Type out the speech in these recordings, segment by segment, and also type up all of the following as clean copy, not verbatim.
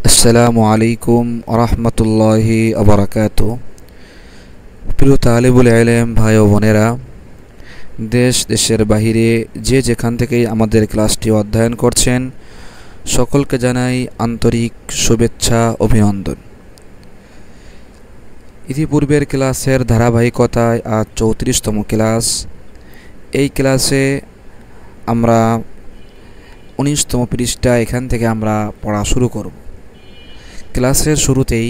আসসালামু আলাইকুম আরহামতুল্লাহি আবরাকাতু। প্রিয় তালিবুল ইলম ভাই ও বোনেরা, দেশের বাহিরে যে যেখান থেকেই আমাদের ক্লাসটি অধ্যয়ন করছেন, সকলকে জানাই আন্তরিক শুভেচ্ছা অভিনন্দন। ইতিপূর্বের ক্লাসের ধারাবাহিকতায় আজ 34তম ক্লাস। এই ক্লাসে আমরা 19তম পৃষ্ঠা এখান থেকে আমরা পড়া শুরু করব। ক্লাসের শুরুতেই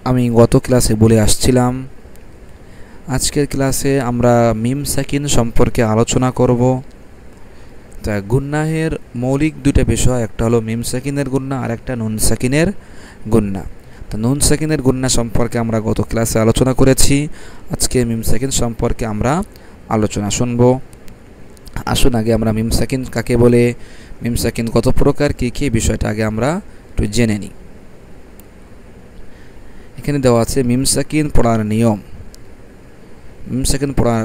আমি গত ক্লাসে বলে আসছিলাম, আজকের ক্লাসে আমরা মিম সাকিন সম্পর্কে আলোচনা করব। তা গুন্নাহের মৌলিক দুটো বিষয়, একটা হলো মিম সাকিনের গুন্না আর একটা নুন সাকিনের গুন্না। তা নুন সাকিনের গুন্না সম্পর্কে আমরা গত ক্লাসে আলোচনা করেছি। আজকে মিম সাকিন সম্পর্কে আমরা আলোচনা শুনব। আসুন আগে আমরা মিম সাকিন কাকে বলে, মিম সাকিন কত প্রকার, কী বিষয়টা আগে আমরা একটু জেনে নিই। এখানে দেওয়া আছে মিম সাকিন পড়ার নিয়ম। মিম সাকিন পড়ার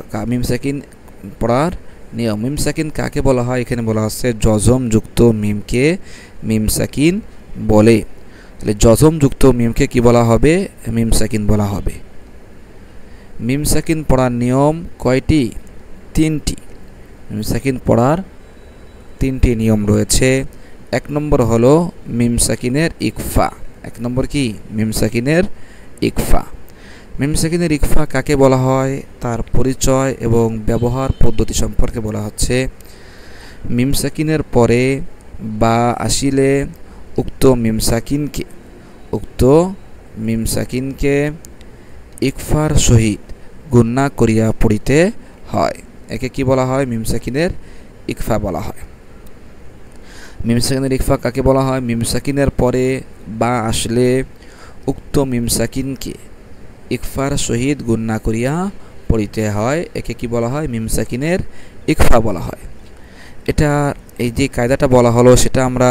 নিয়ম। মিম সাকিন কাকে বলা হয়? এখানে বলা হচ্ছে জজম যুক্ত মিমকে মিম সাকিন বলে। তাহলে জজম যুক্ত মিমকে কি বলা হবে? মিম সাকিন বলা হবে। মিম সাকিন পড়ার নিয়ম কয়টি? 3টি। মিম সাকিন পড়ার 3টি নিয়ম রয়েছে। 1 নম্বর হলো মিম সাকিনের ইকফা। 1 নম্বর কি? মিম সাকিনের ইকফা। মিম সাকিনের ইকফা কাকে বলা হয়, তার পরিচয় এবং ব্যবহার পদ্ধতি সম্পর্কে বলা হচ্ছে। মিম সাকিনের পরে বা আসিলে উক্ত মিম সাকিনকে ইকফার সহিত গুন্না করিয়া পড়িতে হয়। একে কি বলা হয়? মিম সাকিনের ইকফা বলা হয়। মিম সাকিনের ইকফা কাকে বলা হয়? মিম সাকিনের পরে বা আসলে উক্ত মিম সাকিনকে ইকফার সহিত গুন্না করিয়া পড়িতে হয়। একে কি বলা হয়? মিম সাকিনের ইকফা বলা হয়। এটা এই যে কায়দাটা বলা হলো সেটা আমরা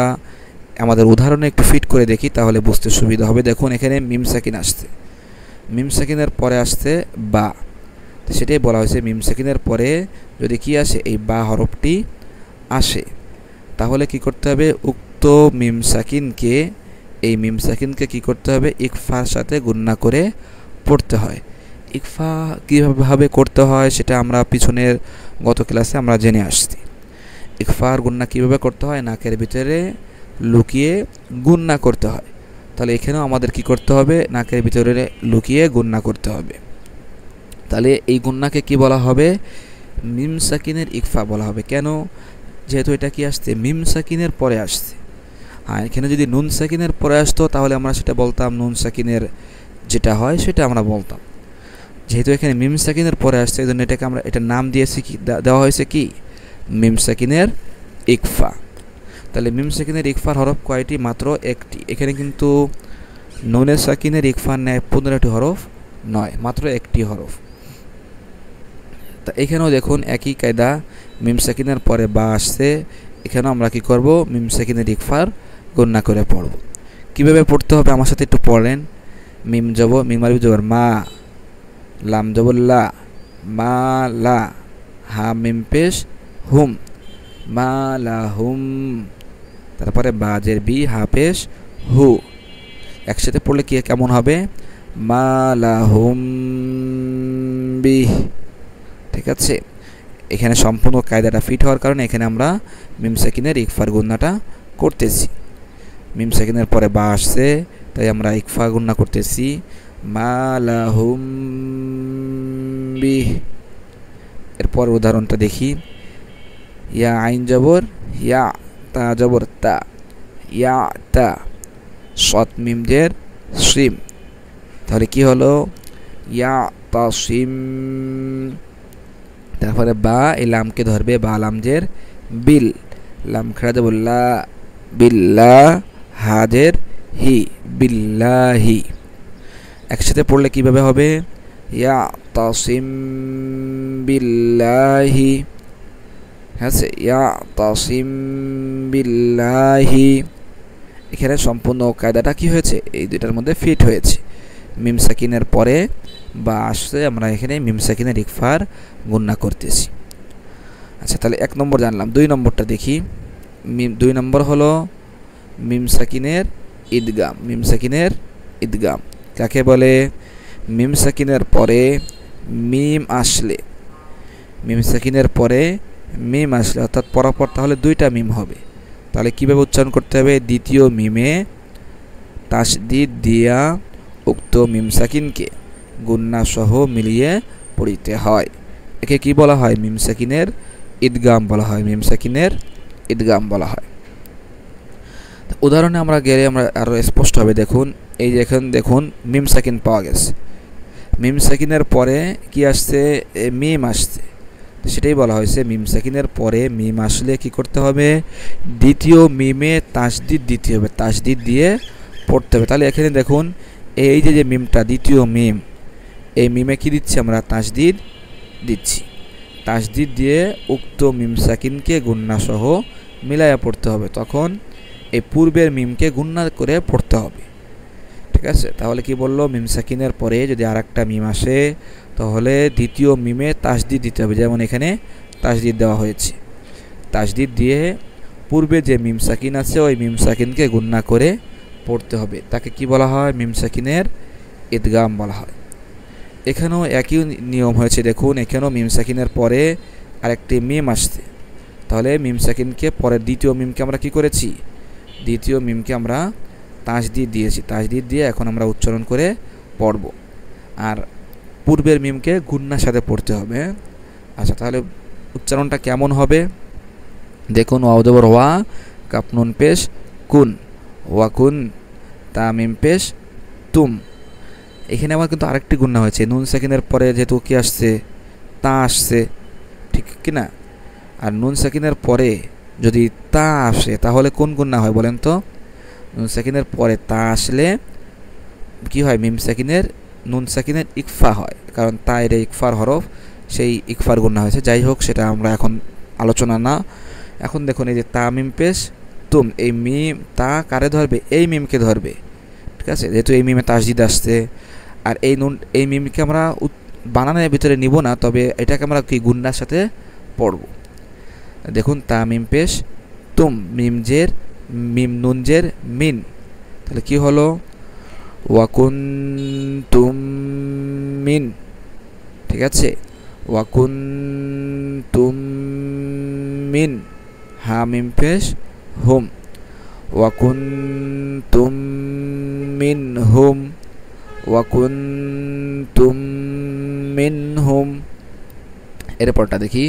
আমাদের উদাহরণে একটু ফিট করে দেখি, তাহলে বুঝতে সুবিধা হবে। দেখুন এখানে মিম সাকিন আসছে, মিম সাকিনের পরে আসছে বা, সেটাই বলা হয়েছে মিম সাকিনের পরে যদি কি আসে, এই বা হরফটি আসে, তাহলে কি করতে হবে? উক্ত মিম সাকিনকে কি করতে হবে? ইকফার সাথে গুন্না করে পড়তে হয়। ইকফা কীভাবে করতে হয় সেটা আমরা পিছনের গত ক্লাসে আমরা জেনে আসছি। ইকফার গুন্না কীভাবে করতে হয়? নাকের ভিতরে লুকিয়ে গুন্না করতে হয়। তাহলে এখানেও আমাদের কি করতে হবে? নাকের ভিতরে লুকিয়ে গুন্না করতে হবে। তাহলে এই গুন্নাকে কি বলা হবে? মিম সাকিনের ইকফা বলা হবে। কেন? যেহেতু এটা কি আসছে? মিম সাকিনের পরে আসছে। হ্যাঁ, এখানে যদি নুন সাকিনের পরে আসতো তাহলে আমরা সেটা বলতাম নুন সাকিনের যেটা হয় সেটা আমরা বলতাম। যেহেতু এখানে মিম সাকিনের পরে আসছে, এই জন্য এটাকে আমরা এটার নাম দিয়েছি কি, দেওয়া হয়েছে কি? মিম সাকিনের ইকফা। তাহলে মিম সাকিনের ইকফার হরফ কয়টি? মাত্র 1টি। এখানে কিন্তু নুনের সাকিনের ইকফার নেয় 15টি হরফ নয়, মাত্র 1টি হরফ। তা এখানেও দেখুন একই কায়দা, মিম সাকিনের পরে বা আসছে, এখানেও আমরা কি করব? মিম সাকিনের ইকফার গুন্না করে পড়ব। কিভাবে পড়তে হবে আমার সাথে একটু পড়েন। মিম আলিফ জবর মা, লাম জবর লা, মা লা, হা মিম পেশ হুম, মা লা হুম। তারপরে বাজের বি, হা পেশ হু। একসাথে পড়লে কি কেমন হবে? মা লা হুম বি। ঠিক আছে? এখানে সম্পূর্ণ কায়দাটা ফিট হওয়ার কারণে এখানে আমরা মিম সাকিনের ইকফার গুন্নাটা করতেছি। মিম সাকিনের পরে বা আসছে, তাই আমরা ইকফা গুন্না করতেছি। মা লা হুম বি। এরপর উদাহরণটা দেখি। ইয়া আইন জবর ইয়া, তা জবর তা, ইয়া তা, সৎ মিম জের সিম। তাহলে কি হলো? ইয়া তাসিম। তারপরে বা, এই লামকে ধরবে, বা লামজের বিল, লাম খাড়া যাব লা, বিল্লা, হাজের হি, বিল্লাহি। একসাথে পড়লে কিভাবে হবে? ইয়া তাসিম বিল্লাহি। হ্যাঁ, ইয়া তাসিম বিল্লাহি। এখানে সম্পূর্ণ কায়দাটা কি হয়েছে? এই দুইটার মধ্যে ফিট হয়েছে। মিম সাকিনের পরে বা আসছে, আমরা এখানে মিম সাকিনের ইকফার গুন্না করতেছি। আচ্ছা, তাহলে 1 নম্বর জানলাম। 2 নম্বরটা দেখি। 2 নম্বর হলো মিম সাকিনের ঈদগাম, মিম সাকিনের ঈদগাম কাকে বলে? মিম সাকিনের পরে মিম আসলে, মিম সাকিনের পরে মিম আসলে অর্থাৎ পরপর তাহলে দুইটা মিম হবে। তাহলে কীভাবে উচ্চারণ করতে হবে? দ্বিতীয় মিমে তাসদিদ দিয়া উক্ত মিম সাকিনকে গুন্না সহ মিলিয়ে পড়িতে হয়। একে কি বলা হয়? মিম সাকিনের ঈদগাম বলা হয়, মিম সাকিনের ঈদগাম বলা হয়। উদাহরণে আমরা গেলে আমরা আরও স্পষ্ট হবে। দেখুন, এই যে এখন দেখুন মিম সাকিন পাওয়া গেছে, মিম সাকিনের পরে কি আসছে? মিম আসছে, সেটাই বলা হয়েছে মিম সাকিনের পরে মিম আসলে কি করতে হবে? দ্বিতীয় মিমে তাসদিদ দিতে হবে, তাসদিদ দিয়ে পড়তে হবে। তাহলে এখানে দেখুন এই যে মিমটা দ্বিতীয় মিম, এই মিমে কি দিচ্ছি আমরা? তাসদিদ দিচ্ছি। তাসদিদ দিয়ে উক্ত মিম সাকিনকে গুন্না সহ মিলাইয়া পড়তে হবে, তখন এই পূর্বের মিমকে গুন্না করে পড়তে হবে। ঠিক আছে, তাহলে কি বললো? মিম সাকিনের পরে যদি আরেকটা মিম আসে তাহলে দ্বিতীয় মিমে তাসদিদ দিতে হবে, যেমন এখানে তাসদিদ দেওয়া হয়েছে। তাসদিদ দিয়ে পূর্বে যে মিম সাকিন আছে ওই মিম সাকিনকে গুন্না করে পড়তে হবে, তাকে কি বলা হয়? মিম সাকিনের ঈদগাম বলা হয়। এখানেও একই নিয়ম হয়েছে। দেখুন এখানেও মিম সাকিনের পরে আরেকটি মিম আসছে, তাহলে মিম সাকিনকে পরের দ্বিতীয় মিমকে আমরা কি করেছি? দ্বিতীয় মিমকে আমরা তাসদিদ দিয়েছি, তাসদিদ দিয়ে এখন আমরা উচ্চারণ করে পড়ব, আর পূর্বের মিমকে গুন্নার সাথে পড়তে হবে। আচ্ছা, তাহলে উচ্চারণটা কেমন হবে? দেখুন, ওয়াও জবর ওয়া, কাফ নুন পেশ কুন, ওয়াকুন, তা মিম পেশ তুম। এখানে আমার কিন্তু আরেকটি গুন্না হয়েছে, নুন সাকিনের পরে যেহেতু কি আসছে? তা আসছে, ঠিক কি না? আর নুন সাকিনের পরে যদি তা আসে তাহলে কোন গুন্না হয় বলেন তো? নুন সাকিনের পরে তা আসলে কি হয়? মিম সাকিনের নুন সাকিনের ইকফা হয়, কারণ তা এর ইকফার হরফ, সেই ইকফার গুন্না হয়েছে। যাই হোক, সেটা আমরা এখন আলোচনা না। এখন দেখুন এই যে তা মিম পেশ তুম, এই মিম তা কারে ধরবে? এই মিমকে ধরবে। ঠিক আছে, যেহেতু এই মিমে তাসদিদ আসছে, আর এই মিমকে আমরা বানানের ভিতরে নিব না, তবে এটাকে আমরা কি গুন্নার সাথে পড়ব। দেখুন, তা মিম পেশ তুম, মিম জের মিম নুন জের মিন, তাহলে কি হলো? ওয়াকুনতুম মিন। ঠিক আছে, ওয়াকুনতুম মিন, হা মিম পেশ হুম, ওয়াকুনতুম মিন হুম, ওয়াকুনতুম মিন হুম। এরপরটা দেখি,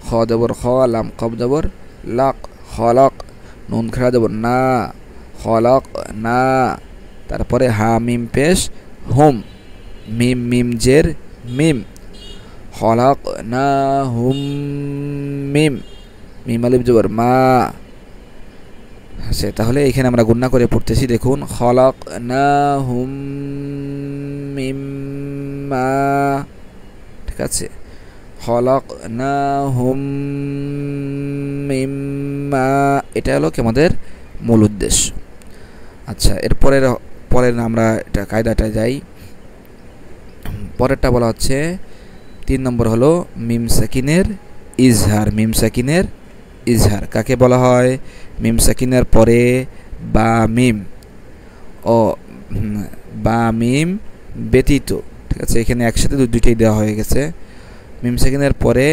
খ জবর খ, লাম কব জবর লাক, খলক, নুন খাড়া জবর না, খলক না। তারপরে হা মিম পেশ হুম, মিম মিম জের মিম, খলক না হুম মিম, মিম আলিফ জবর মা। আচ্ছা, তাহলে এখানে আমরা গুন্না করে পড়তেছি। দেখুন, খলক না হুম মিম মা। ঠিক আছে, খলক না হুম মিম মা, এটা হলো কি আমাদের মূল উদ্দেশ্য। আচ্ছা, পরের আমরা এটা কায়দাটা যাই। পরেরটা বলা হচ্ছে 3 নম্বর হলো মিম সাকিনের ইজহার। মিম সাকিনের ইজহার কাকে বলা হয়? মিম সাকিনের পরে বা মিম ও বা মিম ব্যতীত। ঠিক আছে, এখানে একসাথে দুইটাই দেওয়া হয়ে গেছে। মিম সাকিনের পরে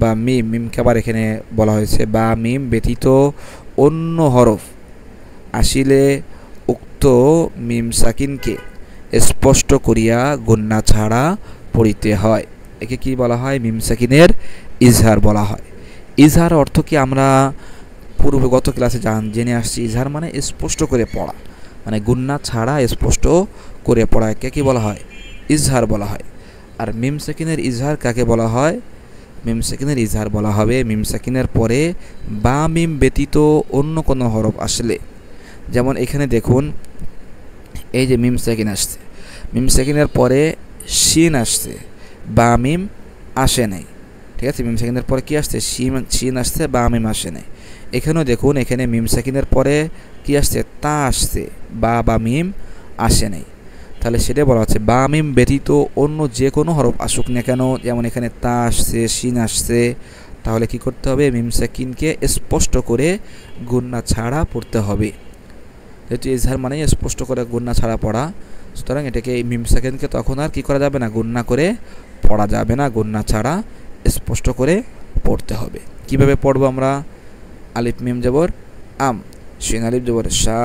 বা মিমকে আবার এখানে বলা হয়েছে বা মিম ব্যতীত অন্য হরফ আসিলে উক্ত মিম সাকিনকে স্পষ্ট করিয়া গুন্না ছাড়া পড়িতে হয়। একে কি বলা হয়? মিম সাকিনের ইজহার বলা হয়। ইজহার অর্থ কি আমরা গত ক্লাসে জেনে আসছি। ইজহার মানে স্পষ্ট করে পড়া, মানে গুন্না ছাড়া স্পষ্ট করে পড়া, একে কি বলা হয়? ইজহার বলা হয়। আর মিম সাকিনের ইজহার কাকে বলা হয়? মিম সাকিনের ইজহার বলা হবে মিম সাকিনের পরে বা মিম ব্যতীত অন্য কোনো হরফ আসলে। যেমন এখানে দেখুন, এই যে মিম সাকিন আসছে, মিম সাকিনের পরে শিন আসছে, বা মিম আসে নাই। ঠিক আছে, মিম সাকিনের পরে কি আসছে? শিন আসছে, বা মিম আসে নাই। এখানেও দেখুন, এখানে মিম সাকিনের পরে কি আসছে? তা আসছে, বা মিম আসে নাই। তাহলে সেটা বলা হচ্ছে বা মিম ব্যতীত অন্য যে কোনো হরফ আসুক না কেন, যেমন এখানে তা আসছে, শিন আসছে, তাহলে কি করতে হবে? মিম সাকিনকে স্পষ্ট করে গুন্না ছাড়া পড়তে হবে। যেহেতু ইজহার মানেই স্পষ্ট করে গুণনা ছাড়া পড়া, সুতরাং এটাকে মিম সাকিনকে তখন আর কি করা যাবে না, গুণনা করে পড়া যাবে না, গুণনা ছাড়া স্পষ্ট করে পড়তে হবে। কিভাবে পড়বো আমরা? আলিফ মিম জবর আম, শিন আলিফ জবর শা,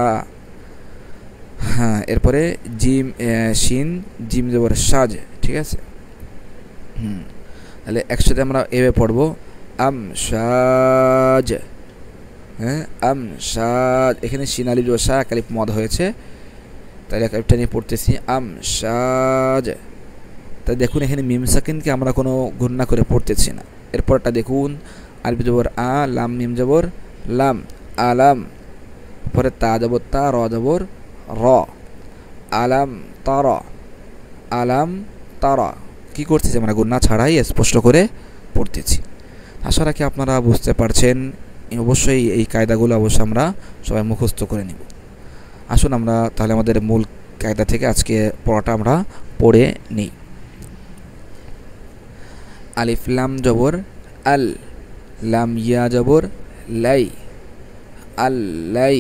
হ্যাঁ, এরপরে জিম শিন জিম জবর সাজ, ঠিক আছে। তাহলে একসাথে আমরা এভাবে পড়বো, আম সাজ, হ্যাঁ, আম সাজ। এখানে শিন আলিফ জবর শা, এক আলিফ মদ হয়েছে, তাহলে এক আলিফটা নিয়ে পড়তেছি আম সাজ। তাই দেখুন এখানে মিম সাকিনকে আমরা কোনো গুণনা করে পড়তেছি না। এরপরটা দেখুন, আলিফ জবর আ, লাম মিম জবর লাম, আলাম, পরে তা জবর তা, র জবর র, আলাম তারা, আলাম তারা। কী করতেছি আমরা? গুণনা ছাড়াই স্পষ্ট করে পড়তেছি। আশা রাখি আপনারা বুঝতে পারছেন। অবশ্যই এই কায়দাগুলো অবশ্যই আমরা সবাই মুখস্থ করে নিব। আসুন আমরা তাহলে আমাদের মূল কায়দা থেকে আজকে পড়াটা আমরা পড়ে নিই। আলিফ লাম জবর আল, লাম ইয়া জবর লাই, আল লাই,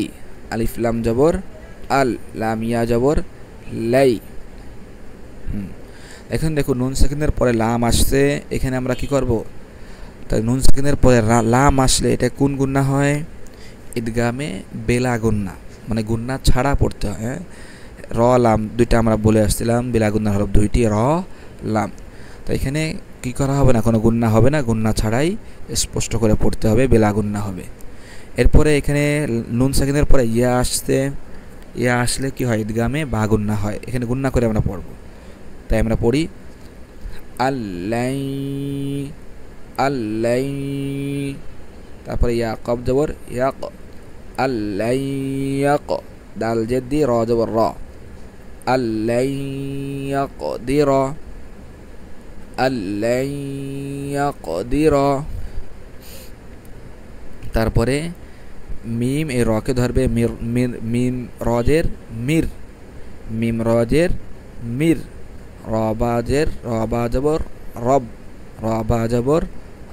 আলিফ লাম জবর আল, লাম ইয়া জবর লাই। এখন দেখুন নুন সেকেন্ডের পরে লাম আসছে, এখানে আমরা কি করব? তাই নুন সেকেন্ডের পরে লাম আসলে এটা কোন গুণনা হয়? ঈদগামে বেলা গুণনা, মানে গুণনা ছাড়া পড়তে হয়। হ্যাঁ, র লাম দুইটা আমরা বলে আসছিলাম, বেলা গুণনার হরফ দুইটি, র লাম। তো এখানে কি করা হবে না, কোনো গুণনা হবে না, গুণনা ছাড়াই স্পষ্ট করে পড়তে হবে, বেলা গুণনা হবে। এরপরে এখানে নুন সেকেন্ডের পরে ইয়া আসছে, ইয়া আসলে কি হয়? ঈদগামে বা গুণনা হয়। এখানে গুণনা করে আমরা পড়ব। তাই আমরা পড়ি আল্লাই, আল্লাই, তারপরে ইয়া কব জবর ইয়াক, আল্লাই ইয়াক, দাল জেদ্দি, র জবর র, আল্লাই ইয়াকদির, আল্লাই ইয়াকদির। তারপরে মিম এই রকে ধরবে, মির মির, মিম রজের মির, মিম রজের মির, রবাজের রবাজবর রব, রবাজবর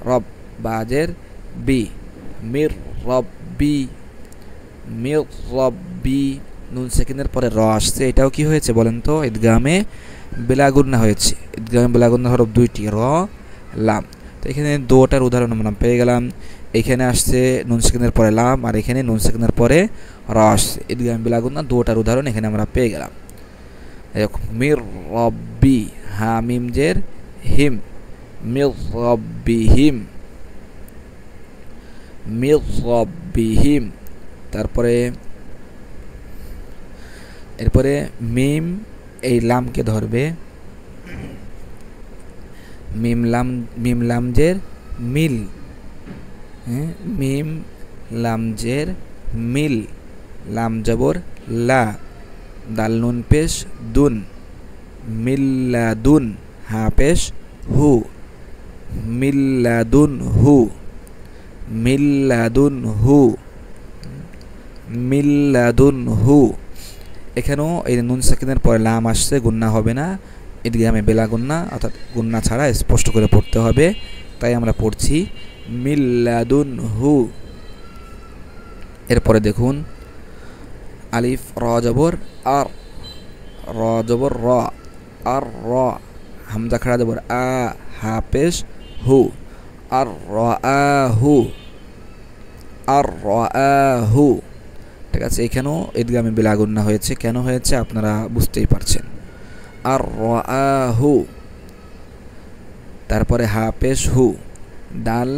রব, বাজের বি, মির রব্বি, মির রব্বি। নুন সেকেন্ডের পরে র আসছে, এটাও কি হয়েছে বলেন তো? ঈদগামে বেলাগুন্না হয়েছে। ঈদগামে বেলাগুন্না হরফ দুইটি, র লাম। তো এখানে দুটার উদাহরণ আমরা পেয়ে গেলাম। এখানে আসছে নুন সেকেন্ডের পরে লাম, আর এখানে নুন সেকেন্ডের পরে র আসছে। ঈদগামে বেলাগুন্না দুটার উদাহরণ এখানে আমরা পেয়ে গেলাম। মির রব্বি, হা মিম জের হিম, মির রব্বিহিম, মির রব্বিহিম। তারপরে এরপরে মিম এই লামকে ধরবে, মিম লাম, মিম লাম জের মিল, হ্যাঁ, মিম লাম জের মিল, লাম জবর লা, দাল নুন পেশ দুন, মিল্লাদুন, হা পেশ হু, মিল্লাদুন হু, মিল্লাদুন হু, মিল্লাদুন হু। এখানেও এই নুন সাকিনের পরে লাম আসছে, গুন্না হবে না, ঈদগামে বেলা গুন্না, অর্থাৎ গুন্না ছাড়া স্পষ্ট করে পড়তে হবে। তাই আমরা পড়ছি মিল্লাদুন হু। এরপরে দেখুন আলিফ র জবর আর, র জবর র, আর র, হামজা খাড়া জবর আ, হা পেশ হু, আর র আ হু, আর র আ হু। ঠিক আছে, এখানেও ঈদগামে বেলা গুন্না হয়েছে। কেন হয়েছে আপনারা বুঝতেই পারছেন। আর র আ হু, তারপরে হা পেশ হু, দাল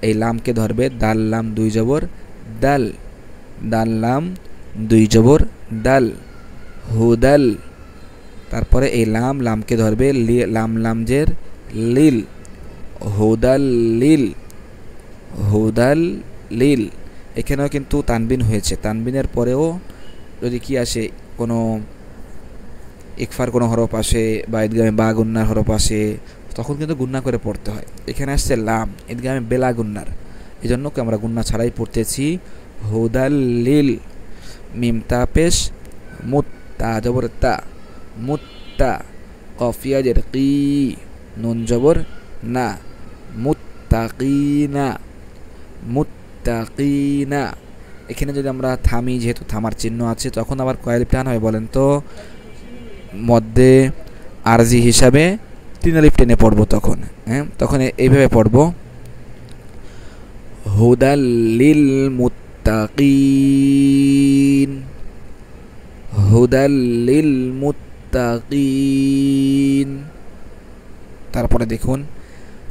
এই লামকে ধরবে, দাল লাম দুই জবর দাল, দাল লাম দুই জবর দাল, হুদাল। তারপরে এই লাম লামকে ধরবে, লাম লাম জের লিল, হুদাল লিল, হুদাল লিল। এখানেও কিন্তু তানবিন হয়েছে। তানবিনের পরেও যদি কি আসে, কোনো ইকফার কোনো হরফ আসে বা ঈদগামে বা গুন্নার হরফ আসে, তখন কিন্তু গুন্না করে পড়তে হয়। এখানে আসছে লাম, ঈদগামে বেলা গুন্নার, এই জন্য আমরা গুন্না ছাড়াই পড়তেছি হুদাল লিল। মিম তা পেশ মুত, তা জবর তা, মুত্তা, কফিয়া জের কি, নুন জবর না, মুত্তাকিনা, মুত্তাকিনা। এখানে যদি আমরা থামি, যেহেতু থামার চিহ্ন আছে, তখন আবার কয় আলিফ টান হয় বলেন তো? মধ্যে আরজি হিসাবে 3 আলিফ টেনে পড়বো তখন। হ্যাঁ, তখন এইভাবে পড়বো, হুদাল লিল মুত্তাকিন, হুদাল লিল মুত্তাকিন। তারপরে দেখুন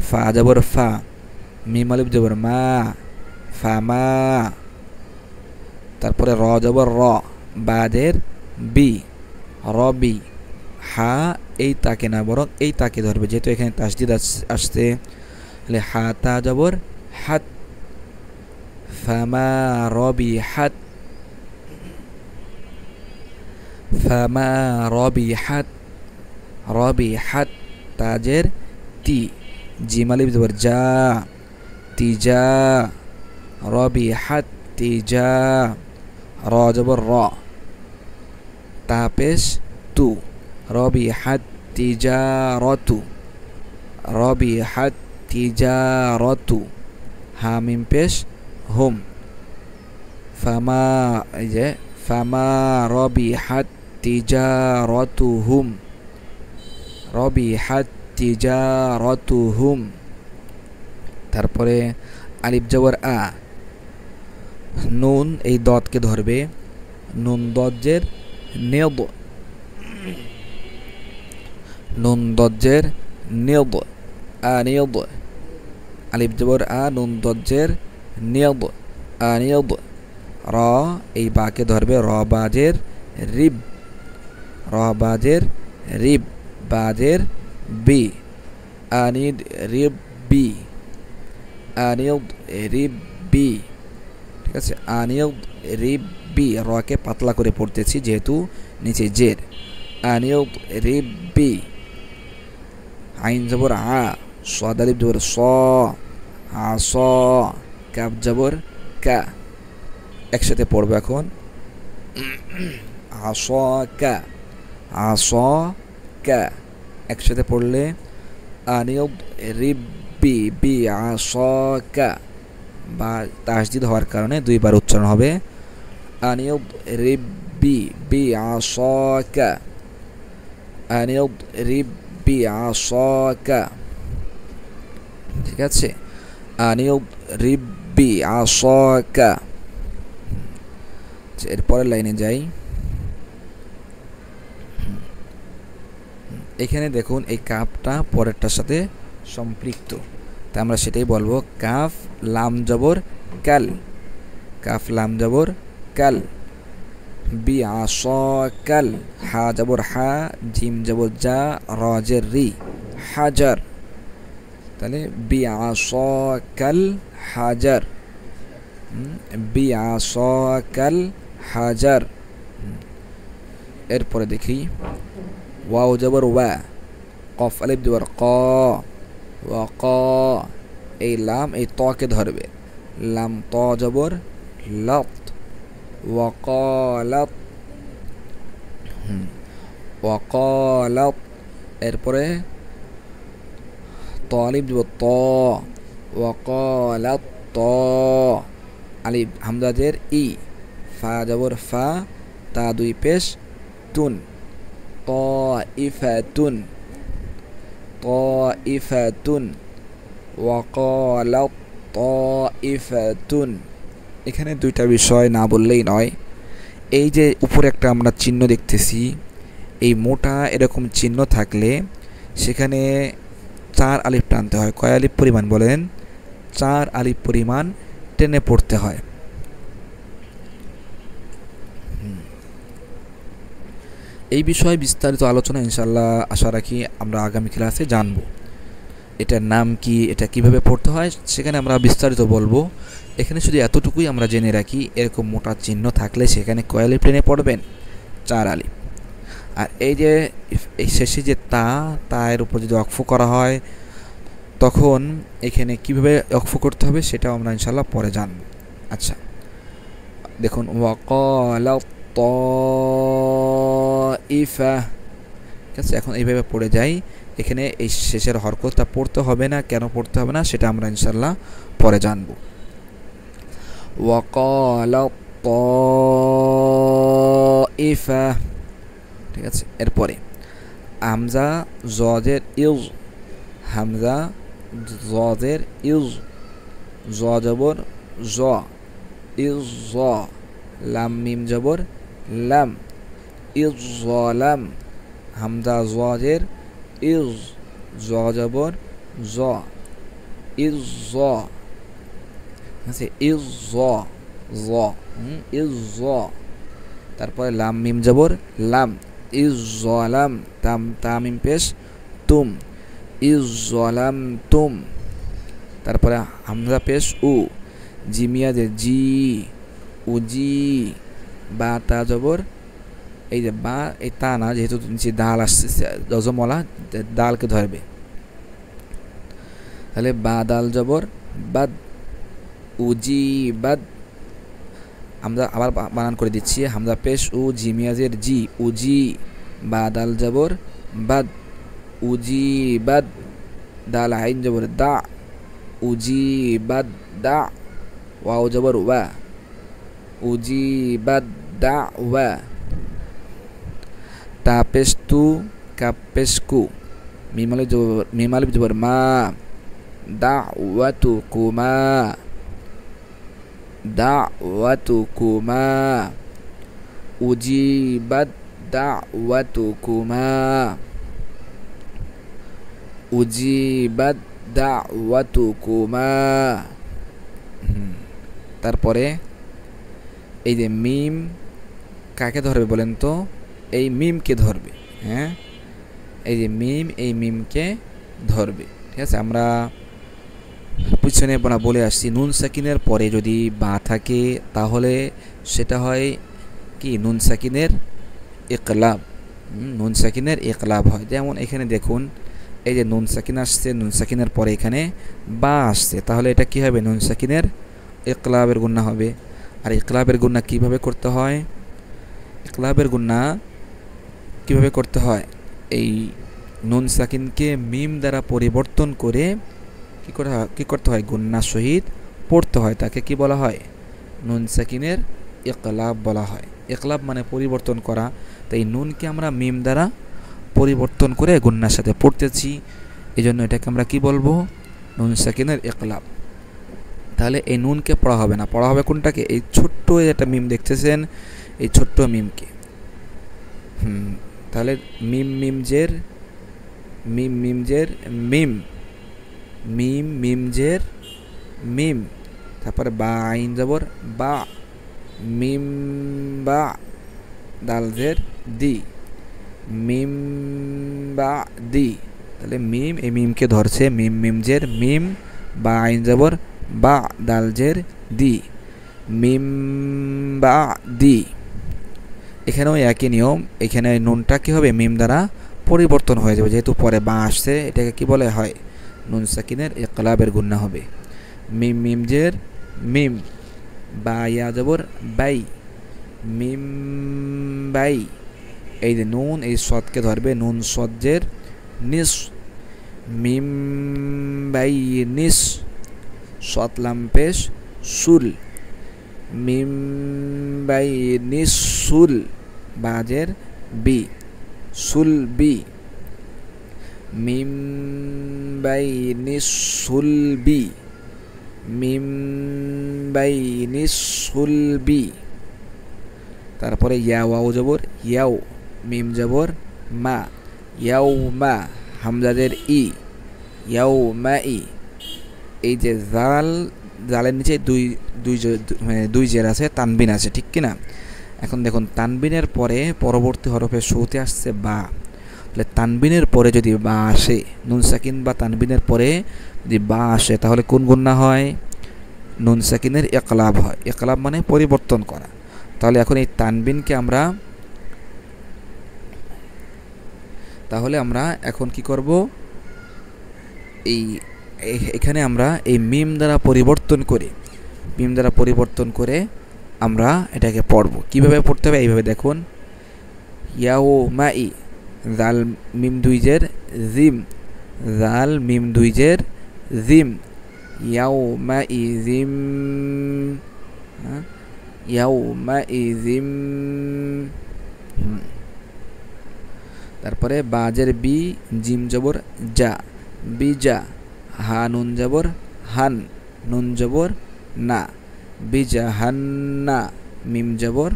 ফা জবর ফা, মিম আলিফ জবর মা, ফামা। তারপরে র জবর র, বাদের বি, রবি। হা এই তাকে না, বরং এই তাকে ধরবে, যেহেতু এখানে তাসদিদ আসছে। তাহলে হা তা জবর হাত, ফামা রবি হাত, ফামা রবি হাত, রবি হাত। তাজের তি, জিম আলিফ জবর যা, তিজা, রবি হাত তিজা। র জবর র, তা পেশ তু, রবি হাত তিজা রতু, রবি হাত তিজা রতু। হা মিম পেশ হুম, ফামা, এই যে ফামা রবি হাত তিজা রতু হুম, রবি হাত তিজা রতু হুম। তারপরে আলিফ জবর আ, নুন এই দতকে ধরবে, নুন দজ্জের নেদ, নুন দজ্জের নেদ, আনিয়দ। আলিফ জবর আ, নুন দজ্জের নেদ, আনিয়দ। র এই বাকে ধরবে, র বাজের রিব, র বাজের রিব, বাজের বি, আনিদ রিব বি, আনিয়দ রিব বি। ঠিক আছে, আনিয়দ রিব বি। রকে পাতলা করে পড়তেছি যেহেতু নিচে জের, আনিয়দ রিব বি। আইন জবর আ, সাদ আলিফ জবর স, আস। কাফ জবর কা, একসাথে পড়বো এখন, আস কা, আস কা। একসাথে পড়লে আনিয়দ রিব বি, বি আস কা। বা তাসদিদ হওয়ার কারণে দুইবার উচ্চারণ হবে, আনিয়দ রিব বি, বি আস কা, আনিয়দ রিব বি আস কা। ঠিক আছে, আনিয়দ রিব বি আস কা। এরপরের লাইনে যাই। এখানে দেখুন এই কাফটা পরেরটার সাথে সম্পৃক্ত, তা আমরা সেটাই বলবো। কাফ লাম জবর কাল, কাফ লাম জবর কাল, বি আস কাল। হা জবর হা, জিম জবর যা, র জের রি, হাজার। তাহলে বি আস কাল হাজার, বি আস কাল হাজার। এরপরে দেখি ওয়াও জবর ওয়া, কফ আলিফ জবর ক, ওয়া ক। এই লাম এই তকে ধরবে, লাম ত জবর লত, ওয়া ক লত, ওয়া ক লত। এরপরে ত আলিফ জবর ত, ওয়া ক লত ত। আলিফ হামজাজের ই, ফা জবর ফা, তা দুই পেশ তুন, তাইফাতুন, তাইফাতুন, ওয়াকালাত তাইফাতুন। এখানে দুইটা বিষয় না বললেই নয়। এই যে উপরে একটা আমরা চিহ্ন দেখতেছি, এই মোটা এরকম চিহ্ন থাকলে সেখানে 4 আলিফ টানতে হয়। কয় আলিফ পরিমাণ বলেন? 4 আলিফ পরিমাণ টেনে পড়তে হয়। এই বিষয়ে বিস্তারিত আলোচনা ইনশাল্লাহ আশা রাখি আমরা আগামী ক্লাসে জানব। এটার নাম কি, এটা কিভাবে পড়তে হয় সেখানে আমরা বিস্তারিত বলবো। এখানে শুধু এতটুকুই আমরা জেনে রাখি, এরকম মোটা চিহ্ন থাকলে সেখানে কয় আলিফ টেনে পড়বেন? 4 আলিফ। আর এই যে এই শেষে যে তা এর উপর যদি ওয়াকফ করা হয় তখন এখানে কিভাবে ওয়াকফ করতে হবে সেটাও আমরা ইনশাল্লাহ পরে জানব। আচ্ছা দেখুন, ওয়াকালাত তাইফা। ঠিক আছে, এখন এইভাবে পড়ে যাই। এখানে এই শেষের হরকতটা পড়তে হবে না, কেন পড়তে হবে না সেটা আমরা ইনশাল্লাহ পরে জানব। ওয়াকালাত তাইফা, ঠিক আছে। এরপরে হামজা জজের ইজ, হামজা জজের ইজ, জ জবর জ, ইজ জ, লাম মিম জবর লাম, ইজ লাম, হামজা জজের ইজ, জ জবর জ, ইজ জ, আছে ইজ জ, জ, ইজ জ, তারপরে লাম মিম জবর লাম, ইজ লাম, তাম তামিম পেশ তুম, ইজ লাম তুম, তারপরে হামজা পেশ উ, জিমিয়া যে জি, উজি, বা তা জবর, এই যে বা এই তা না, যেহেতু নিচে দাল আসছে জজমওয়ালা, দালকে ধরবে, তাহলে বা দাল জবর বাদ, উজি বাদ। আমরা আবার বানান করে দিচ্ছি, হামজা পেশ উ, জিমিয়াজের জি, উজি, বা দাল জবর বাদ, উজি বাদ, দাল আইন জবর দা, উজি বাদ দা, ওয়াও জবর ওয়া, উজি বাদ দা ওয়া, তা পেশ তু, কাপ পেশ কু, মিমালিব জবর মা, দা ওয়াতু কুমা, দাওয়াতুকুমা, উজিবাত দাওয়াতুকুমা, উজিবাত দাওয়াতুকুমা। তারপরে এই যে মিম কাকে ধরবে বলেন তো? এই মিমকে ধরবে, হ্যাঁ, এই যে মিম, এই মিমকে ধরবে, ঠিক আছে। আমরা পিছনে বলে আসছি, নুন সাকিনের পরে যদি বা থাকে তাহলে সেটা হয় কি নুন সাকিনের ইকলাব, নুন সাকিনের ইকলাব হয়। যেমন এখানে দেখুন, এই যে নুন সাকিন আসছে, নুন সাকিনের পরে এখানে বা আসছে, তাহলে এটা কি হবে? নুন সাকিনের ইকলাবের গুন্না হবে। আর ইকলাবের গুন্না কিভাবে করতে হয়? ইকলাবের গুন্না কিভাবে করতে হয়? এই নুন সাকিনকে মিম দ্বারা পরিবর্তন করে কি করতে হয়? গুন্নার সহিত পড়তে হয়। তাকে কি বলা হয়? নুন সাকিনের ইকলাব বলা হয়। ইকলাব মানে পরিবর্তন করা। তাই এই নুনকে আমরা মিম দ্বারা পরিবর্তন করে গুন্নার সাথে পড়তেছি, এই জন্য এটাকে আমরা কি বলবো? নুন সাকিনের ইকলাব। তাহলে এই নুনকে পড়া হবে না, পড়া হবে কোনটাকে? এই ছোট্ট একটা মিম দেখতেছেন, এই ছোট্ট মিমকে। তাহলে মিম মিমজের মিম মিমজের মিম, মিম মিমজের মিম, তারপরে বা আইন জবর বা, মিম বা, দালজের দি, মিম বা দি। তাহলে মিম, এই মিমকে ধরছে, মিম মিমজের মিম, বা আইন জবর বা, দালজের দি, মিম বা দি। এখানেও একই নিয়ম, এখানে নুনটা কী হবে? মিম দ্বারা পরিবর্তন হয়ে যাবে, যেহেতু পরে বা আসছে, এটাকে কি বলে হয়? নুন সাকিনের ইকলাবের গুন্না হবে। মিম মিমজের মিম, বা ইয়া জবর বাই, মিম বাই। এই যে নুন, এই সদকে ধরবে, নুন সজ্জের নিস, মিম বাই নিস, সতলাম পেশ সুল, মিম বাই নিস সুল, বাজের বি, সুল বি, মিম বাই নিস সুল বি, মিম বাই নিস সুল বি। তারপরে ইয়া ওয়াও জবর ইয়াও, মিম জবর মা, ইয়াও মা, হামজাদের ই, ইয়াও মা ই। এই যে জাল, জালের নিচে দুই জের আছে, তানবিন আছে, ঠিক কিনা? এখন দেখুন, তানবিনের পরে পরবর্তী হরফে শুরুতে আসছে বা, তাহলে তানবিনের পরে যদি বা আসে, নুন সাকিন বা তানবিনের পরে যদি বা আসে, তাহলে কোন গুন্না হয়? নুন সাকিনের ইকলাব হয়। ইকলাব মানে পরিবর্তন করা। তাহলে এখন এই তানবিনকে আমরা, তাহলে আমরা এখন কি করব? এখানে আমরা এই মিম দ্বারা পরিবর্তন করে আমরা এটাকে পড়ব। কিভাবে পড়তে হবে? এইভাবে দেখুন, ইয়াও মা ই, জাল মিম দুইজের জিম, জাল মিম দুইজের জিম, ইয়াও মা ই জিম, ইয়াউমাইযিম। তারপরে বাজের বি, জিম জবর যা, বিজা। হা নুন জবর হান, নুন জবর না, বিজাহান্না। মিম জবর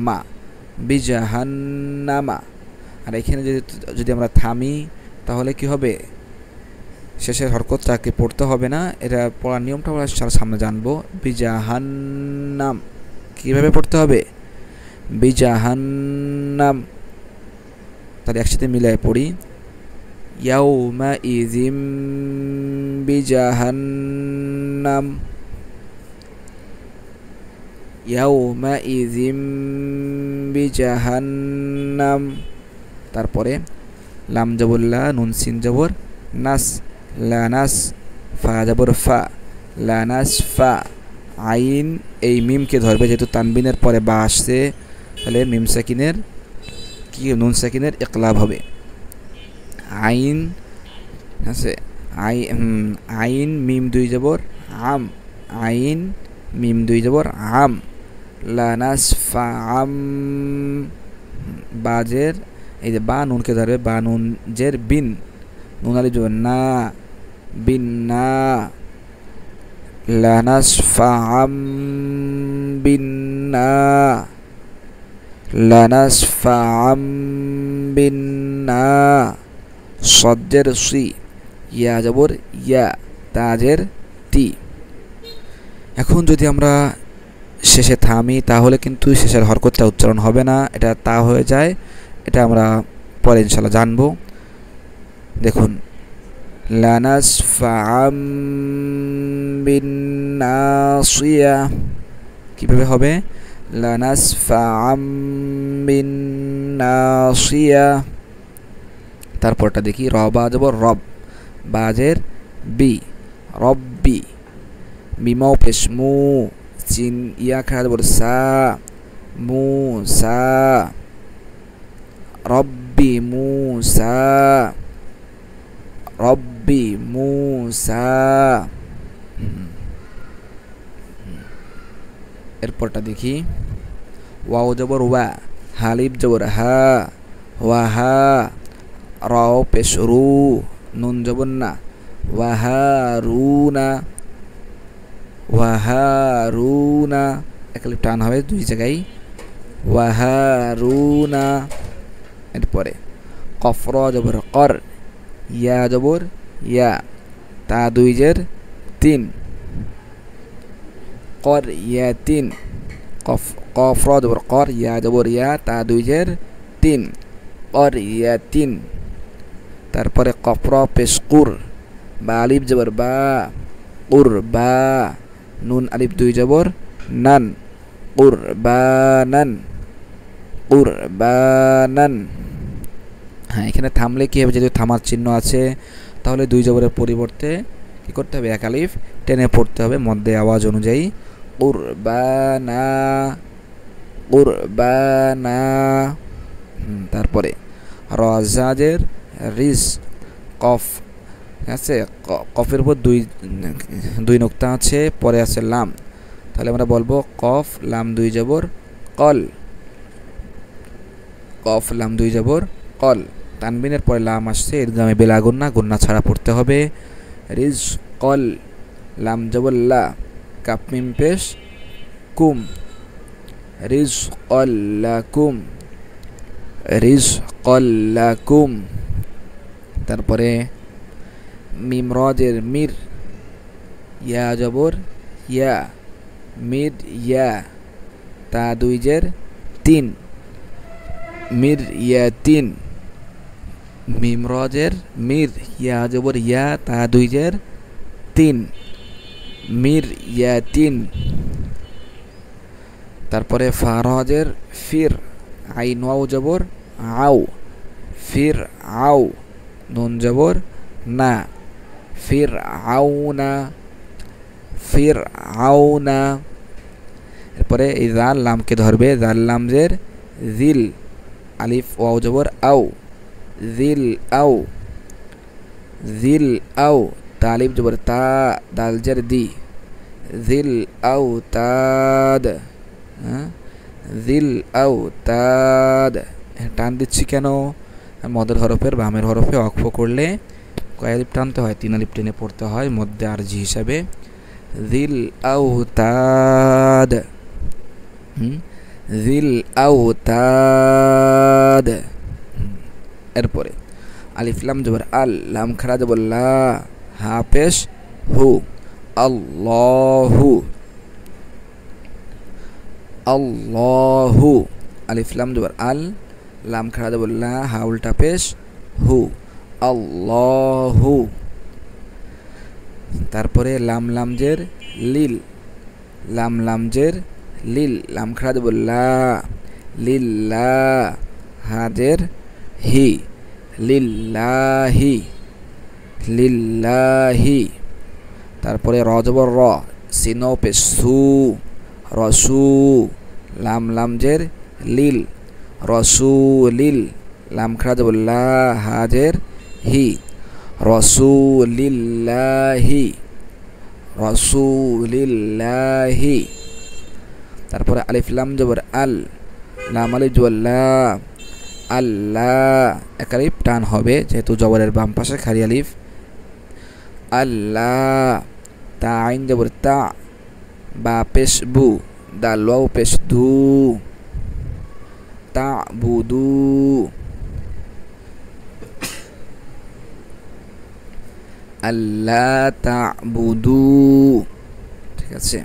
মা, বিজাহান্নামা। আর এখানে যদি আমরা থামি তাহলে কি হবে, শেষের হরকতটাকে পড়তে হবে না, এটা পড়ার নিয়মটা আমরা সামনে জানবো। বিজাহান্নাম কীভাবে পড়তে হবে, বিজাহান্নাম। তাহলে একসাথে মিলায় পড়ি, ইয়াউমাইযিম বিজাহান্নাম, ইয়াউমাইযিম বিজাহান্নাম। তারপরে লাম জবর লা, নুন সিন জবর নাস, লানাস। ফা জবর ফা, লানাস ফা। আইন এই মিমকে ধরবে, যেহেতু তানবিনের পরে বা আসছে, তাহলে মিম সাকিনের কি নুন সাকিনের ইকলাব হবে। আইন আছে, আইন মিম দুই জবর আম, আইন মিম দুই জবর আম। লানাস ফা আম। বাজের এই যে বা নুনকে ধরবে, বা নুন জের বিন, নুন আলিফ জবর না, বিন না। লানাস ফা আম বিন না, লানাস ফা আম বিন না। সজ্জের সি, ইয়া জবর ইয়া, তাজের তি। এখন যদি আমরা শেষে থামি তাহলে কিন্তু শেষের হরকতটা উচ্চারণ হবে না, এটা তা হয়ে যায়। এটা আমরা পরে ইনশাল্লাহ জানবো। দেখুন, লানাস ফাআম বিন নাসিয়া কীভাবে হবে, লানাস ফাআম বিন নাসিয়া। তারপরটা দেখি, রবা জবর রব, বাজের বি, রব্বি। মিমাও পেশ মু, চিন ইয়া খাড়া জবর সা, মুসা। রব্বি মুসা, রব্বি মুসা। এরপরটা দেখি, ওয়াও জবর ওয়া, হালিফ জবর হা, ওয়াহা। রাও পেশ রু, নুন জবর না, ওয়াহারুনা, ওয়াহারুনা। একলিফ টান হবে দুই জায়গায়, ওয়াহারুনা। এরপরে কফ র জবর কর, ইয়া জবর ইয়া, তা দুই জের তিন, কর ইয়া তিন। কফ র জবর কর, ইয়া জবর ইয়া, তা দুই জের তিন, কর ইয়া তিন। তারপরে কফ র পেশ কুর, বা আলিফ জবর বা, কুর বা। নুন আলিফ দুই জবর নান, কুরবানান, কুরবানান। হ্যাঁ, এখানে থামলে কী হবে, যেহেতু থামার চিহ্ন আছে তাহলে দুই জবরের পরিবর্তে কী করতে হবে, এক আলিফ টেনে পড়তে হবে মধ্যে আওয়াজ অনুযায়ী, কুরবানা, কুরবানা। তারপরে রাজাজের রিজ, কফ আছে, কফের উপর দুই নোক্তা আছে, পরে আছে লাম, তাহলে আমরা বলবো কফ লাম দুই জবর কল, কফ লাম দুই জবর কল। তানবিনের পরে লাম আসছে, ইদগামে বেলা গুন্না, গুন্না ছাড়া পড়তে হবে। রিজ কল, লাম জবর লা, কাপ মিম পেশ কুম, রিজ কল্লাকুম, রিজ কল্লাকুম। তারপরে মিম রজের মির, ইয়া জবর ইয়া, মির ইয়া, তা দুই জের তিন, মির ইয়া তিন। মিম রজের মির, ইয়া জবর ইয়া, তা দুই জের তিন, মির ইয়া তিন। তারপরে ফা রজের ফির, আইন ওয়াও জবর আও, ফির আও। নুন জবর না, ফির আউনা, ফির আউনা। এরপরে এই জাল লামকে ধরবে, জাল লামজের জিল, আলিফ ওয়াও জবর আও, জিল আও, জিল আও। তালিফ জবর তা, দাল জের দি, জিল আও তাদ, হ্যাঁ, জিল আওতাদ, টান দিচ্ছি কেন? মদের হরফের বামের হরফে অক্ফ করলে কয় আলিফ টানতে হয়? 3 আলিফ টেনে পড়তে হয় মধ্যে আরজি হিসাবে। জিল আওতাদ, জিল আওতাদ। এরপরে আলিফ লাম জবর আল, লাম খাড়া জবর লা, হা পেশ হু, আল্লাহু, আল্লাহু। আলিফ লাম জবর আল, লাম খাড়া জবর লা, হা উল্টা পেশ হু, আল্লাহু। তারপরে লাম লাম জের লিল, লাম লাম জের লিল, লাম খাড়া জবর লা, লিল্লাহ, হা জের হি, লিল্লাহি, লিল্লাহি। তারপরে র জবর র, সিন পেশ সু, রসু, লাম লাম জের লিল, রসুলিল, লাম খাড়া জবর লা, হা জের হি, রসুলিল্লাহি, রসুলিল্লাহি। তারপরে আলিফ লাম জবর আল, লাম আলিফ জবর লা, আল্লাহ, এক আলিফ টান হবে যেহেতু জবরের বাম পাশে খালি আলিফ। আল্লাহ, তা আইন জবর তা, বা পেশ বু, দাল ওয়াও পেশ দু, তা বুদু, আল্লাহ তা বুদু। ঠিক আছে,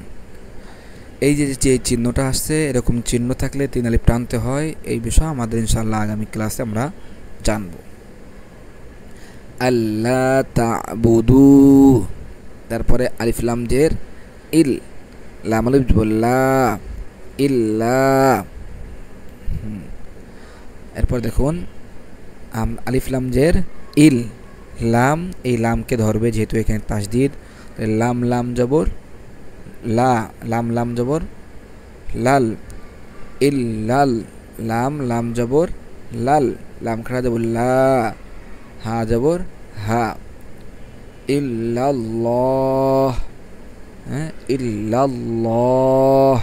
এই যে যে চিহ্নটা আসছে এরকম চিহ্ন থাকলে 3 আলিফ টানতে হয়, এই বিষয় আমাদের ইনশাআল্লাহ আগামী ক্লাসে আমরা জানব। আল্লাহ তা'বুদু, তারপরে আলিফ লাম জের ইল, লাম আলিফ বল্লা, ইল্লা। এরপর দেখুন আলিফ লাম জের ইল, লাম, এই লামকে ধরবে যেহেতু এখানে তাসদীদ, লাম লাম জবর লা, লাম লাম জবর লাল, ইল্লাল, লাম লাম জবর লাল, লাম খাড়া জবর লা, হা জবর হা, ইল্লাল্লাহ, হ্যাঁ, ইল্লাল্লাহ।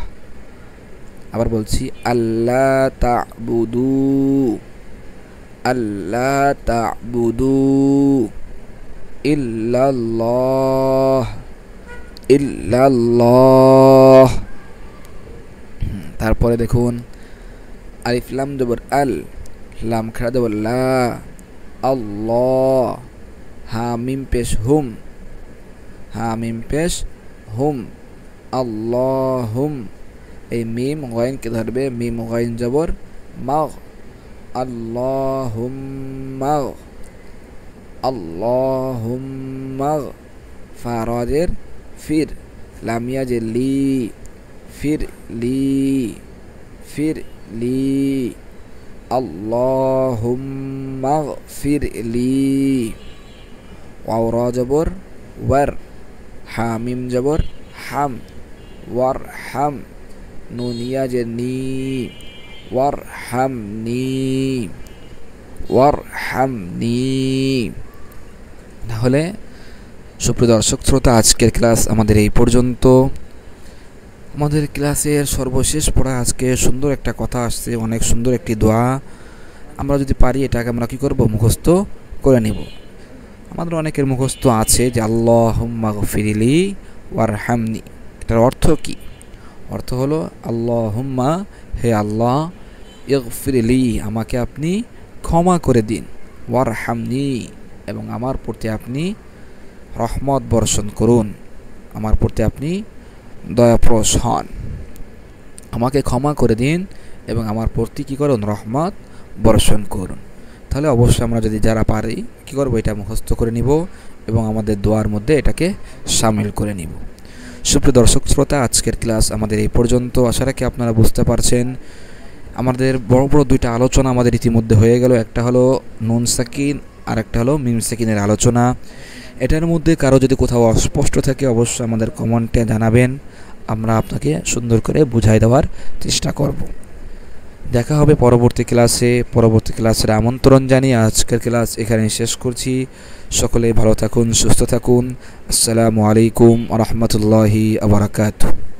আবার বলছি আল্লাহ তা'বুদু, আল্লাহ তা'বুদু, ইল্লাল্লাহ, ইল্লাল্লাহ। তারপরে দেখুন আলিফ লাম জবর আল, লাম খাড়া জবর লা, আল্লাহ, হা মিম পেশ হুম, হা মিম পেশ হুম, আল্লাহুম, এই মিম গয়নকে ধরবে, মিম গয়ন জবর মাগ, আল্লাহুম্মা, আল্লাহুম্মা। ফা র জের ফির, লামিয়া জের লি, ফির লি, ফির লি, আল্লাহুম্মা ফির লি। ওয়াও র জবর ওয়ার, হা মিম জবর হাম, ওয়ার হাম, নুনিয়া জের নি, ওয়ার হাম নি, ওয়ার হাম নি। তাহলে সুপ্রিয় দর্শক শ্রোতা, আজকের ক্লাস আমাদের এই পর্যন্ত। আমাদের ক্লাসের সর্বশেষ পড়া আজকে সুন্দর একটা কথা আসছে, অনেক সুন্দর একটি দোয়া। আমরা যদি পারি এটাকে আমরা কী করব? মুখস্থ করে নিব। আমাদের অনেকের মুখস্থ আছে যে আল্লাহুম্মা গফিরলি ওয়ারহামনি। এটার অর্থ কি? অর্থ হলো আল্লাহুম্মা, হে আল্লাহ, ইগফিরলি, আমাকে আপনি ক্ষমা করে দিন, ওয়ারহামনি, এবং আমার প্রতি আপনি রহমত বর্ষণ করুন, আমার প্রতি আপনি দয়াপ্রস হন, আমাকে ক্ষমা করে দিন এবং আমার প্রতি কী করুন? রহমত বর্ষণ করুন। তাহলে অবশ্যই আমরা যদি যারা পারি কী করবো? এটা মুখস্থ করে নিব এবং আমাদের দোয়ার মধ্যে এটাকে সামিল করে নিব। সুপ্রিয় দর্শক শ্রোতা, আজকের ক্লাস আমাদের এই পর্যন্ত। আশা রাখি আপনারা বুঝতে পারছেন। আমাদের বড় বড় দুইটা আলোচনা আমাদের ইতিমধ্যে হয়ে গেল। একটা হলো নুন সাকিন আর একটা হলো মিম সাকিনের আলোচনা। এটার মধ্যে কারো যদি কোথাও অস্পষ্ট থাকে অবশ্যই আমাদের কমেন্টে জানাবেন, আমরা আপনাকে সুন্দর করে বুঝাই দেওয়ার চেষ্টা করব। দেখা হবে পরবর্তী ক্লাসে। পরবর্তী ক্লাসের আমন্ত্রণ জানিয়ে আজকের ক্লাস এখানে শেষ করছি। সকলে ভালো থাকুন, সুস্থ থাকুন। আসসালামু আলাইকুম ওয়া রাহমাতুল্লাহি ওয়া বারাকাতুহু।